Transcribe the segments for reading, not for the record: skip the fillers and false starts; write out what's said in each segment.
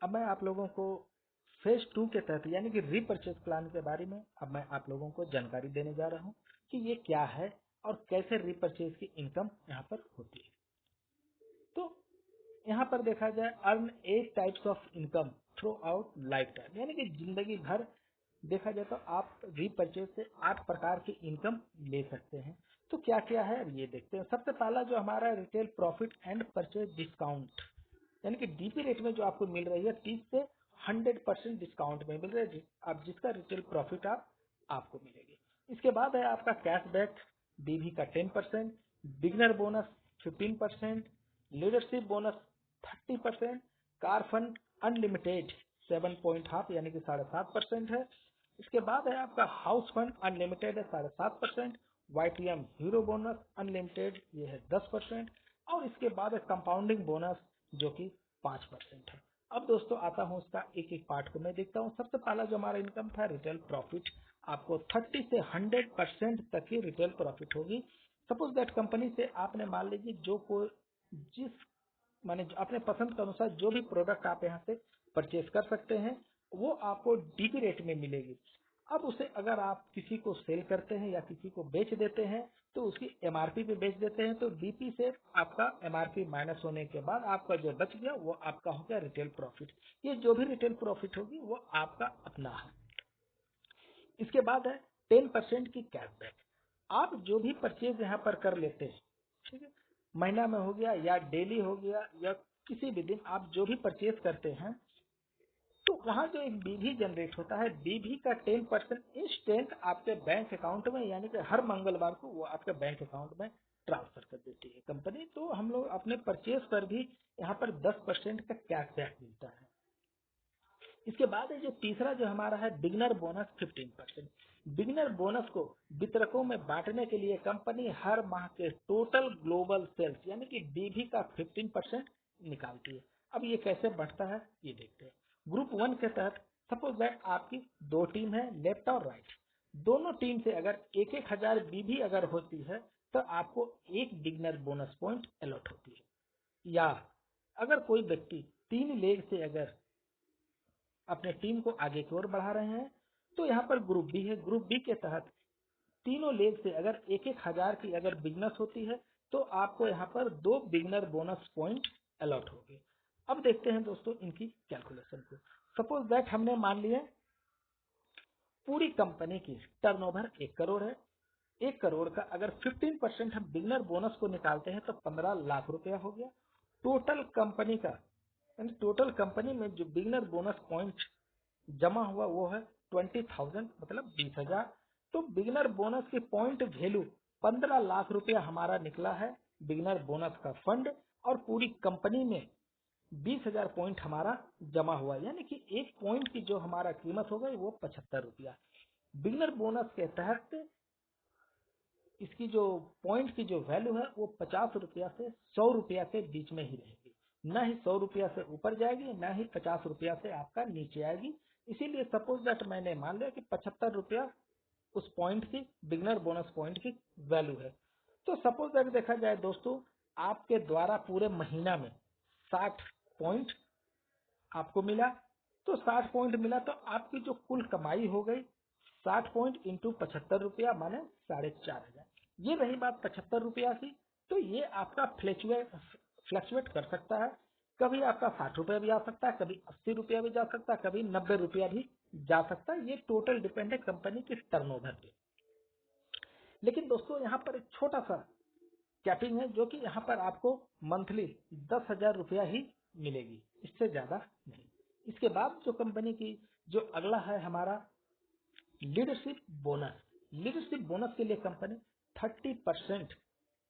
अब मैं आप लोगों को फेज 2 के तहत यानी कि रीपर्चेज प्लान के बारे में अब मैं आप लोगों को जानकारी देने जा रहा हूं कि ये क्या है और कैसे रीपर्चेज की इनकम यहाँ पर होती है। तो यहाँ पर देखा जाए earn 8 types of income through out life time, यानी कि जिंदगी भर देखा जाए तो आप रीपर्चेज से 8 प्रकार की इनकम ले सकते हैं। तो क्या क्या है अब ये देखते हैं। सबसे पहला जो हमारा retail profit and purchase discount, यानी कि डीपी रेट में जो आपको मिल रही है 30 से 100% डिस्काउंट में मिल रही है, आप जिसका रिटेल प्रॉफिट आपको मिलेगी। इसके बाद है आपका कैशबैक डीवी का 10%, beginner bonus 15%, leadership bonus 30%, car fund unlimited 7.5 यानी कि 7.5% है। इसके बाद है आपका हाउस फंड अनलिमिटेड है 7.5%, वाईटीएम हीरो बोनस अनलिमिटेड ये है 10%, और इसके बाद है कंपाउंडिंग बोनस जो कि 5% है। अब दोस्तों आता हूं उसका एक एक पार्ट को मैं देखता हूं। सबसे पहला जो हमारा इनकम था रिटेल प्रॉफिट, आपको 30 से 100% तक की रिटेल प्रॉफिट होगी। सपोज दैट कंपनी से आपने मान लीजिए जो कोई जिस माने अपने पसंद के अनुसार जो भी प्रोडक्ट आप यहाँ से परचेज कर सकते हैं वो आपको डीपी रेट में मिलेगी। अब उसे अगर आप किसी को सेल करते हैं या किसी को बेच देते हैं तो उसकी एमआरपी पे बेच देते हैं, तो डीपी से आपका एमआरपी माइनस होने के बाद आपका जो बच गया वो आपका हो गया रिटेल प्रॉफिट। ये जो भी रिटेल प्रॉफिट होगी वो आपका अपना है। इसके बाद है 10% की कैशबैक। आप जो भी परचेज यहाँ पर कर लेते हैं, ठीक है, महीना में हो गया या डेली हो गया या किसी भी दिन आप जो भी परचेज करते हैं, तो वहां जो एक बीवी जनरेट होता है, बीवी का 10% इंस्टेंट आपके बैंक अकाउंट में यानी कि हर मंगलवार को वो आपके बैंक अकाउंट में ट्रांसफर कर देती है कंपनी। तो हम लोग अपने परचेज पर भी यहाँ पर 10% का कैशबैक मिलता है। इसके बाद है जो तीसरा जो हमारा है बिगनर बोनस 15%। बिगनर बोनस को वितरकों में बांटने के लिए कंपनी हर माह के टोटल ग्लोबल सेल्स यानी कि बीवी का 15% निकालती है। अब ये कैसे बढ़ता है ये देखते हैं। ग्रुप 1 के तहत सपोज दैट आपकी दो टीम है, लेफ्ट और राइट। दोनों टीम से अगर 1,000 बीवी अगर होती है तो आपको एक बिगनर बोनस पॉइंट अलॉट होती है। या अगर कोई व्यक्ति 3 लेग से अगर अपने टीम को आगे की ओर बढ़ा रहे हैं तो यहाँ पर ग्रुप बी है। ग्रुप बी के तहत तीनों लेग से अगर 1,000 की अगर बिगनस होती है तो आपको यहाँ पर 2 बिगनर बोनस पॉइंट अलॉट होंगे। अब देखते हैं दोस्तों इनकी कैलकुलेशन को। सपोज दैट हमने मान लिया पूरी कंपनी की टर्नओवर 1 करोड़ है। 1 करोड़ का अगर 15% हम बिगनर बोनस को निकालते हैं तो 15 लाख रुपया हो गया। टोटल कंपनी का टोटल कंपनी में जो बिगनर बोनस पॉइंट जमा हुआ वो है 20,000 मतलब 20,000। तो बिगनर बोनस की पॉइंट वैल्यू 15 लाख रुपया हमारा निकला है बिगनर बोनस का फंड, और पूरी कंपनी में 20,000 पॉइंट हमारा जमा हुआ, यानी कि एक पॉइंट की जो हमारा कीमत हो गई वो 75 रुपया। बिगनर बोनस के तहत इसकी जो पॉइंट की जो वैल्यू है वो 50 रुपया से 100 रुपया के बीच में ही रहेगी, न ही 100 रुपया से ऊपर जाएगी न ही 50 रुपया से आपका नीचे आएगी। इसीलिए सपोज दैट मैंने मान लिया कि 75 रुपया उस पॉइंट की बिगनर बोनस पॉइंट की वैल्यू है। तो सपोज दैट देखा जाए दोस्तों आपके द्वारा पूरे महीना में 60 पॉइंट आपको मिला, तो 60 पॉइंट मिला तो आपकी जो कुल कमाई हो गई 60 पॉइंट इंटू 75 रुपया माने 4,500। ये रही बात 75 रुपया की। तो ये आपका फ्लक्चुएट कर सकता है, कभी आपका 60 रुपया भी आ सकता है, कभी 80 रुपया भी जा सकता है, कभी 90 रुपया भी जा सकता है। ये टोटल डिपेंड है कंपनी के टर्नओवर पे। लेकिन दोस्तों यहाँ पर एक छोटा सा कैपिंग है जो कि यहाँ पर आपको मंथली 10,000 रुपया ही मिलेगी, इससे ज्यादा नहीं। इसके बाद जो कंपनी की जो अगला है हमारा लीडरशिप बोनस। लीडरशिप बोनस के लिए कंपनी 30%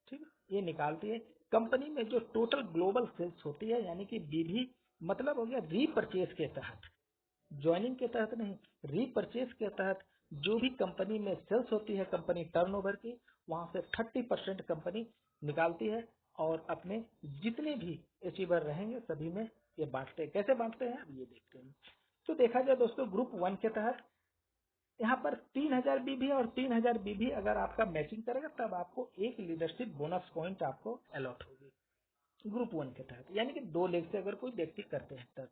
ठीक ये निकालती है। कंपनी में जो टोटल ग्लोबल सेल्स होती है यानी कि बीवी मतलब हो गया रीपरचेज के तहत, ज्वाइनिंग के तहत नहीं, रीपरचेज के तहत जो भी कंपनी में सेल्स होती है कंपनी टर्नओवर की, वहां से 30% कंपनी निकालती है और अपने जितने भी अचीवर रहेंगे सभी में ये बांटते हैं। कैसे बांटते हैं अब ये देखते हैं। तो देखा जाए दोस्तों ग्रुप 1 के तहत यहाँ पर 3,000 बीबी और 3,000 बीबी अगर आपका मैचिंग करेगा तब आपको एक लीडरशिप बोनस पॉइंट आपको अलॉट होगी ग्रुप 1 के तहत, यानी कि 2 लेग से अगर कोई व्यक्ति करते हैं तब।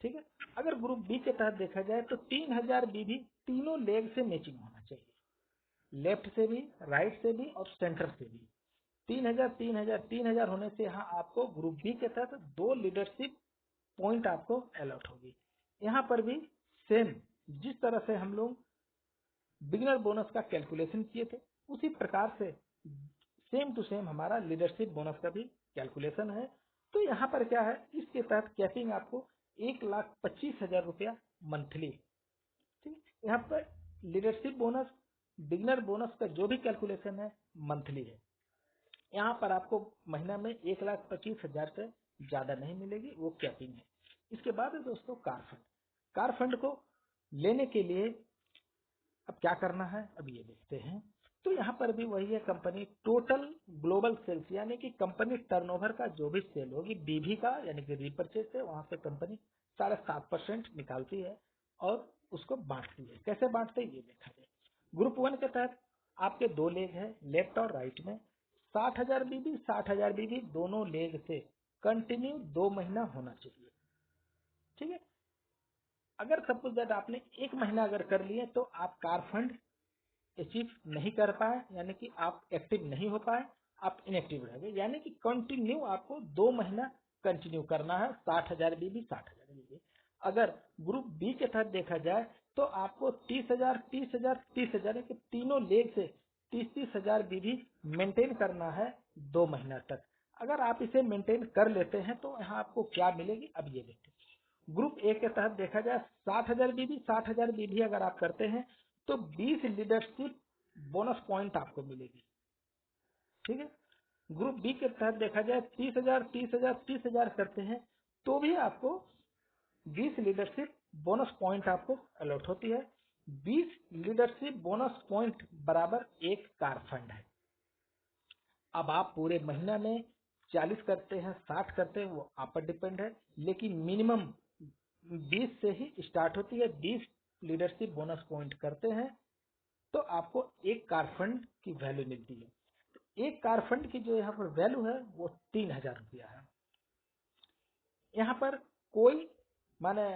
ठीक है। अगर ग्रुप बी के तहत देखा जाए तो 3000 बीबी तीनों लेग से मैचिंग होना चाहिए, लेफ्ट से भी, राइट से भी और सेंटर से भी। 3000 3000 3000 होने से यहाँ आपको ग्रुप बी के तहत 2 लीडरशिप पॉइंट आपको अलॉट होगी। यहाँ पर भी सेम जिस तरह से हम लोग बिगिनर बोनस का कैलकुलेशन किए थे उसी प्रकार से सेम टू सेम हमारा लीडरशिप बोनस का भी कैलकुलेशन है। तो यहाँ पर क्या है, इसके तहत कैपिंग आपको 1,25,000 रुपया मंथली। ठीक, यहाँ पर लीडरशिप बोनस बिगिनर बोनस का जो भी कैलकुलेशन है मंथली है। यहाँ पर आपको महीना में 1,25,000 से ज्यादा नहीं मिलेगी, वो कैपिंग है। इसके बाद है दोस्तों कार फंड। कार फंड को लेने के लिए अब क्या करना है, अब ये देखते हैं। तो यहाँ पर भी वही है, कंपनी टोटल ग्लोबल सेल्स यानी कि कंपनी टर्नओवर का जो भी सेल होगी बीबी का यानी कि रिपर्चेज से, वहां से कंपनी 7.5% निकालती है और उसको बांटती है। कैसे बांटते हैं ये देखा जाए। ग्रुप 1 के तहत आपके 2 लेग है, लेफ्ट और राइट में। 60,000 बीबी 60,000 बीबी दोनों लेग से कंटिन्यू 2 महीना होना चाहिए। ठीक है। अगर सपोज दैट आपने 1 महीना अगर कर लिए तो आप कार फंड अचीव नहीं कर पाए, यानी कि आप एक्टिव नहीं हो पाए, आप इनएक्टिव रह गए। यानी कि कंटिन्यू आपको 2 महीना कंटिन्यू करना है 60,000 बीबी 60,000 बीबी। अगर ग्रुप बी के तहत देखा जाए तो आपको 30,000 30,000 30,000 के तीनों लेग से 30,000 बीबी मेंटेन करना है 2 महीना तक। अगर आप इसे मेंटेन कर लेते हैं तो यहाँ आपको क्या मिलेगी, अब ये देखते हैं। ग्रुप ए के तहत देखा जाए 60,000 बीबी 60,000 बीबी अगर आप करते हैं तो 20 लीडरशिप बोनस पॉइंट आपको मिलेगी। ठीक है। ग्रुप बी के तहत देखा जाए 30,000 30,000 30,000 करते हैं तो भी आपको 20 लीडरशिप बोनस पॉइंट आपको अलॉट होती है। 20 लीडरशिप बोनस पॉइंट बराबर 1 कार फंड है। अब आप पूरे महीना में 40 करते हैं 60 करते हैं वो आप पर डिपेंड है, लेकिन मिनिमम 20 से ही स्टार्ट होती है। 20 लीडरशिप बोनस पॉइंट करते हैं तो आपको 1 कार फंड की वैल्यू मिलती है। तो 1 कार फंड की जो यहाँ पर वैल्यू है वो 3,000 रुपया है। यहाँ पर कोई माने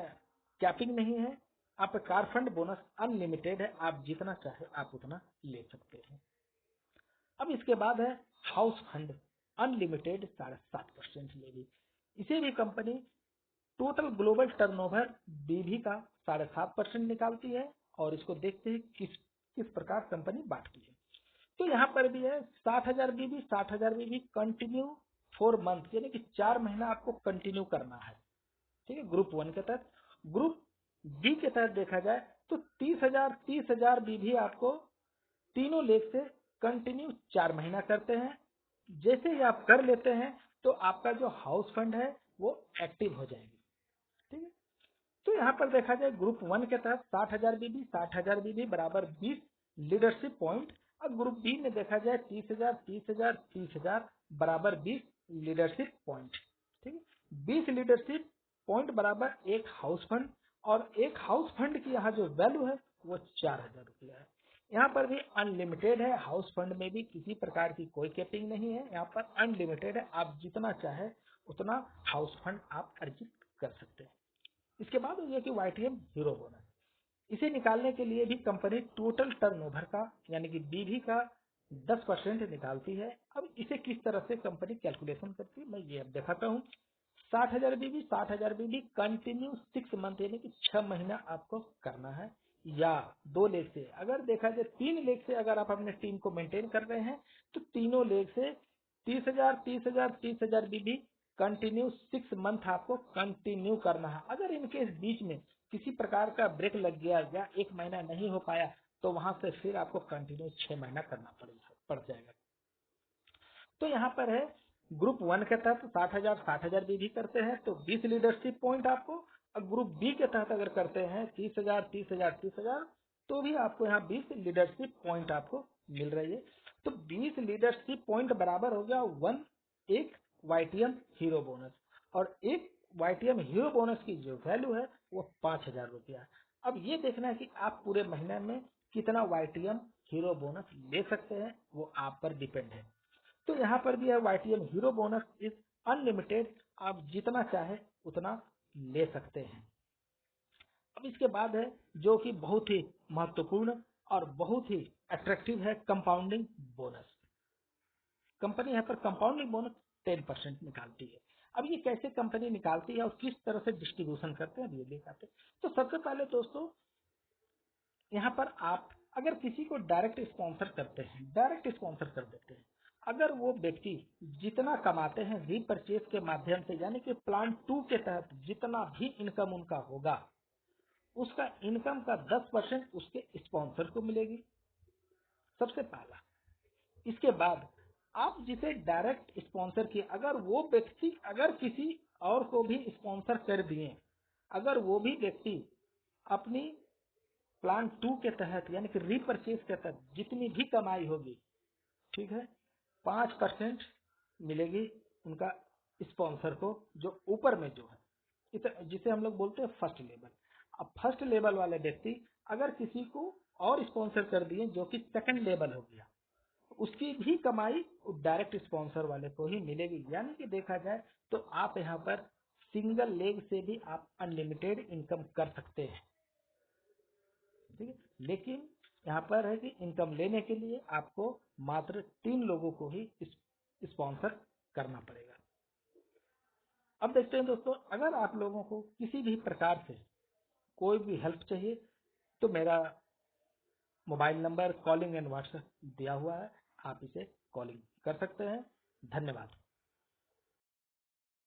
कैपिंग नहीं है, आप कार फंड बोनस अनलिमिटेड है, आप जितना चाहे आप उतना ले सकते हैं। अब इसके बाद है हाउस फंड अनलिमिटेड 7.5% लेगी। इसे भी कंपनी टोटल ग्लोबल टर्नओवर बीबी का 7.5% निकालती है और इसको देखते हैं किस प्रकार कंपनी बांटती है। तो यहाँ पर भी है 60,000 बीबी 60,000 बीबी कंटिन्यू 4 मंथ यानी कि 4 महीना आपको कंटिन्यू करना है। ठीक है, ग्रुप 1 के तहत। ग्रुप बी के तहत देखा जाए तो 30,000 बीबी आपको तीनों लेग से कंटिन्यू 4 महीना करते हैं। जैसे ही आप कर लेते हैं तो आपका जो हाउस फंड है वो एक्टिव हो जाएगी। ठीक है। तो यहाँ पर देखा जाए ग्रुप 1 के तहत 60,000 बीबी बराबर 20 लीडरशिप पॉइंट। और ग्रुप बी में देखा जाए 30,000 30,000 30,000 बराबर 20 लीडरशिप पॉइंट। ठीक है। 20 लीडरशिप पॉइंट बराबर 1 हाउस फंड और 1 हाउस फंड की यहाँ जो वैल्यू है वो 4,000 रुपया है। यहाँ पर भी अनलिमिटेड है, हाउस फंड में भी किसी प्रकार की कोई कैपिंग नहीं है, यहाँ पर अनलिमिटेड है, आप जितना चाहे उतना हाउस फंड आप अर्जित कर सकते हैं। इसके बाद हो गया कि वाईटीएम हीरो बोनस। इसे निकालने के लिए भी कंपनी टोटल टर्नओवर का यानी कि बीबी का 10% निकालती है। अब इसे किस तरह से कंपनी कैलकुलेशन करती है मैं ये अब दिखाता हूँ। 60,000 बीबी 60,000 बीबी कंटिन्यू 6 मंथ यानी कि 6 महीना आपको करना है, या 2 लेग से अगर देखा जाए 3 लेग से अगर आप अपने टीम को मेंटेन कर रहे हैं तो तीनों लेग से 30,000 30,000 30,000 बीबी कंटिन्यू 6 मंथ आपको कंटिन्यू करना है। अगर इनके बीच में किसी प्रकार का ब्रेक लग गया या 1 महीना नहीं हो पाया तो वहां से फिर आपको कंटिन्यू 6 महीना करना पड़ जाएगा। तो यहाँ पर है ग्रुप 1 के तहत 60,000 बीबी करते हैं तो 20 लीडरशिप पॉइंट आपको, और ग्रुप बी के तहत अगर करते हैं 30,000 30,000 30,000 तो भी आपको यहाँ 20 लीडरशिप पॉइंट आपको मिल रही है। तो 20 लीडरशिप पॉइंट बराबर हो गया एक वाईटीएम हीरो बोनस, और एक वाईटीएम हीरो बोनस की जो वैल्यू है वो 5,000 रुपया। अब ये देखना है कि आप पूरे महीने में कितना वाईटीएम हीरो बोनस ले सकते हैं, वो आप पर डिपेंड है। तो यहाँ पर भी है YTM hero bonus is unlimited, आप जितना चाहे उतना ले सकते हैं। अब इसके बाद है जो कि बहुत ही महत्वपूर्ण और बहुत ही अट्रैक्टिव है, कंपाउंडिंग बोनस। कंपनी यहाँ पर कंपाउंडिंग बोनस 10% निकालती है। अब ये कैसे कंपनी निकालती है और किस तरह से डिस्ट्रीब्यूशन करते हैं ये दिखाते हैं। तो सबसे पहले दोस्तों यहाँ पर आप अगर किसी को डायरेक्ट स्पॉन्सर करते हैं, डायरेक्ट स्पॉन्सर कर देते हैं, अगर वो व्यक्ति जितना कमाते हैं रीपरचेज के माध्यम से, यानी कि प्लान 2 के तहत जितना भी इनकम उनका होगा, उसका इनकम का 10% उसके स्पॉन्सर को मिलेगी, सबसे पहला। इसके बाद आप जिसे डायरेक्ट स्पॉन्सर किए, अगर वो व्यक्ति अगर किसी और को भी स्पॉन्सर कर दिए, अगर वो भी व्यक्ति अपनी प्लान 2 के तहत यानी कि रीपरचेज के तहत जितनी भी कमाई होगी, ठीक है, 5% मिलेगी उनका स्पॉन्सर को, जो ऊपर में जो है, जिसे हम लोग बोलते हैं फर्स्ट लेवल। अब फर्स्ट लेवल वाले व्यक्ति अगर किसी को और स्पॉन्सर कर दिए जो कि सेकंड लेवल हो गया, उसकी भी कमाई डायरेक्ट स्पॉन्सर वाले को ही मिलेगी। यानी कि देखा जाए तो आप यहाँ पर सिंगल लेग से भी आप अनलिमिटेड इनकम कर सकते हैं, ठीक है। लेकिन यहाँ पर है कि इनकम लेने के लिए आपको मात्र 3 लोगों को ही स्पॉन्सर करना पड़ेगा। अब देखते हैं दोस्तों, अगर आप लोगों को किसी भी प्रकार से कोई भी हेल्प चाहिए तो मेरा mobile number, calling and WhatsApp दिया हुआ है, आप इसे कॉलिंग कर सकते हैं। धन्यवाद।